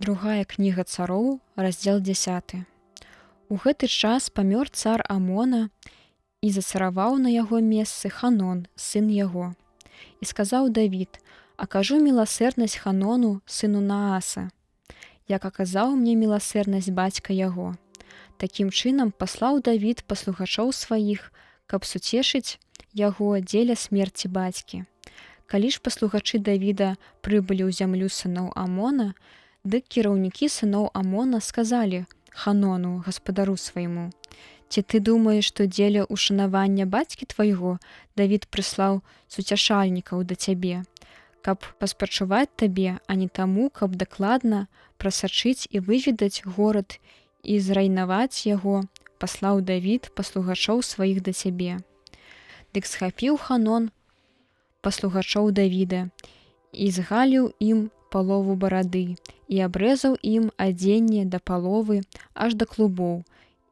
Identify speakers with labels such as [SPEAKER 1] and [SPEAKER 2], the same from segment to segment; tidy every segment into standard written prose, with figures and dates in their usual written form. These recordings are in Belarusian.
[SPEAKER 1] Другая кніга цароў, раздзел 10. У гэты час памёр цар Амона, і зацараваў на яго месцы Ханон, сын яго. І сказаў Давід: «Акажу міласэрнасць Ханону, сыну Нааса, як аказаў мне міласэрнасць бацька яго». Такім чынам паслаў Давід паслугачоў сваіх, каб суцешыць яго дзеля смерці бацькі. Калі ж паслугачы Давіда прыбылі ў зямлю сыноў Амона, дык кіраўнікі сыноў Амона сказалі Ханону, гаспадару свайму: «Ці ты думаеш, што дзеля ушанавання бацькі твайго Давід прыслаў суцяшальнікаў да цябе, каб паспачуваць табе, а не таму, каб дакладна прасачыць і выведаць горад і зрайнаваць яго, паслаў Давід паслугачоў сваіх да цябе». Дык схапіў Ханон паслугачоў Давіда і згаліў ім палову барады і абрэзаў ім адзенне да паловы аж да клубоў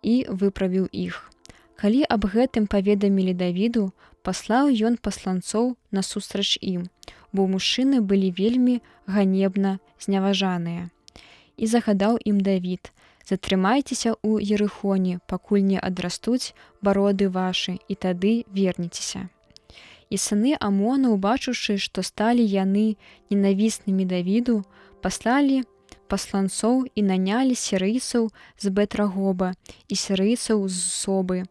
[SPEAKER 1] і выправіў іх. Калі аб гэтым паведамілі Давіду, паслаў ён пасланцоў насустрач ім, бо мужчыны былі вельмі ганебна зняважаныя. І загадаў ім Давід: «Затрымайцеся ў Ерыхоне, пакуль не адрастуць бароды вашы, і тады верніцеся». І сыны Амона, убачыўшы, што сталі яны ненавіснымі Давіду, паслалі пасланцоў і нанялі сірыйцаў з Бэт-Рагоба і сірыйцаў з Собы,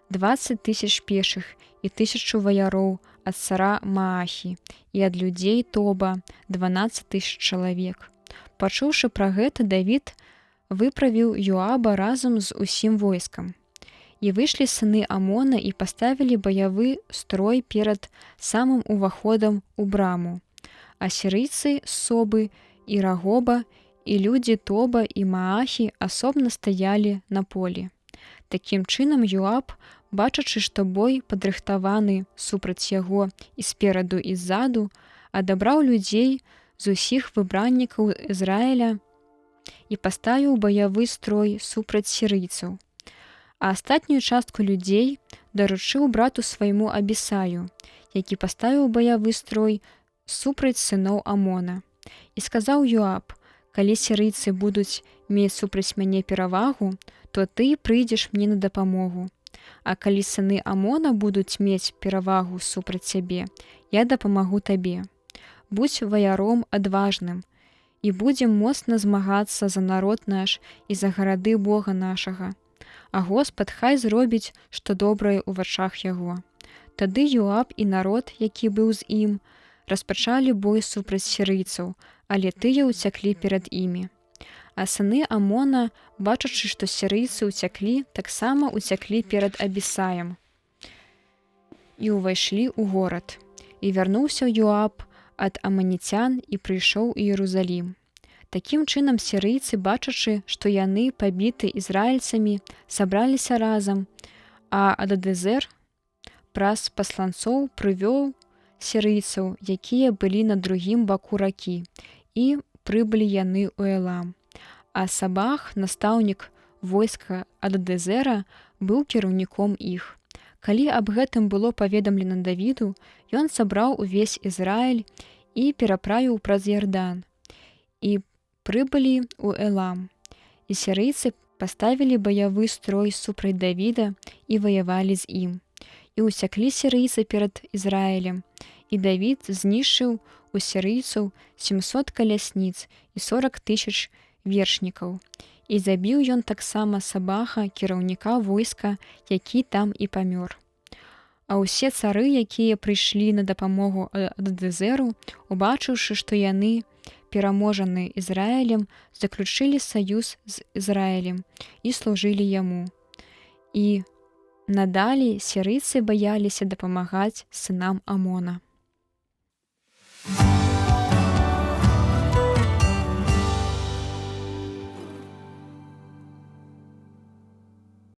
[SPEAKER 1] 20 000 пешых і 1000 ваяроў ад цара Маахі, і ад людзей Тоба 12 000 чалавек. Пачуўшы пра гэта, Давід выправіў Йоаба разам з усім войскам. І выйшлі сыны Амона і паставілі баявы строй перад самым уваходам у браму, а сірыйцы з Собы і Рагоба і людзі Тоба і Маахі асобна стаялі на полі. Такім чынам Йоаб, бачачы, што бой падрыхтаваны супраць яго і спераду і ззаду, адабраў людзей з усіх выбраннікаў Ізраіля і паставіў баявы строй супраць сірыйцаў. А астатнюю частку людзей даручыў брату свайму Абісаю, які паставіў баявы строй супраць сыноў Амона. І сказаў Йоаб: «Калі сірыйцы будуць мець супраць мяне перавагу, то ты прыйдзеш мне на дапамогу. А калі сыны Амона будуць мець перавагу супраць цябе, я дапамагу табе. Будзь ваяром адважным, і будзем моцна змагацца за народ наш і за гарады Бога нашага. А Господ хай зробіць, што добрае ў вачах яго». Тады Йоаб і народ, які быў з ім, распачалі бой супраць сірыйцаў, але тыя ўцяклі перад імі. А сыны Амона, бачачы, што сірыйцы ўцяклі, таксама ўцяклі перад Абісаем і ўвайшлі ў горад. І вярнуўся Йоаб ад аманіцян і прыйшоў у Іерусалім. Такім чынам сірыйцы, бачачы, што яны пабіты ізраільцамі, сабраліся разам, а Ададазер праз пасланцоў прывёў сірыйцаў, якія былі на другім баку ракі, і прыбылі яны ў Элам. А Сабах, настаўнік войска Ададазера, быў кіраўніком іх. Калі аб гэтым было паведамлена Давіду, ён сабраў увесь Ізраіль і пераправіў праз Ярдан. І прыбылі ў Элам. І сірыйцы паставілі баявы строй супраць Давіда і ваявалі з ім. І ўцяклі сірыйцы перад Ізраілем. І Давід знішчыў у сірыйцаў 700 калясніц і 40 000 вершнікаў. І забіў ён таксама Сабаха, кіраўніка войска, які там і памёр. А ўсе цары, якія прыйшлі на дапамогу Ададазеру, убачыўшы, што яны пераможаны Ізраілем, заключылі саюз з Ізраілем і служылі яму. І надалей сірыйцы баяліся дапамагаць сынам Амона.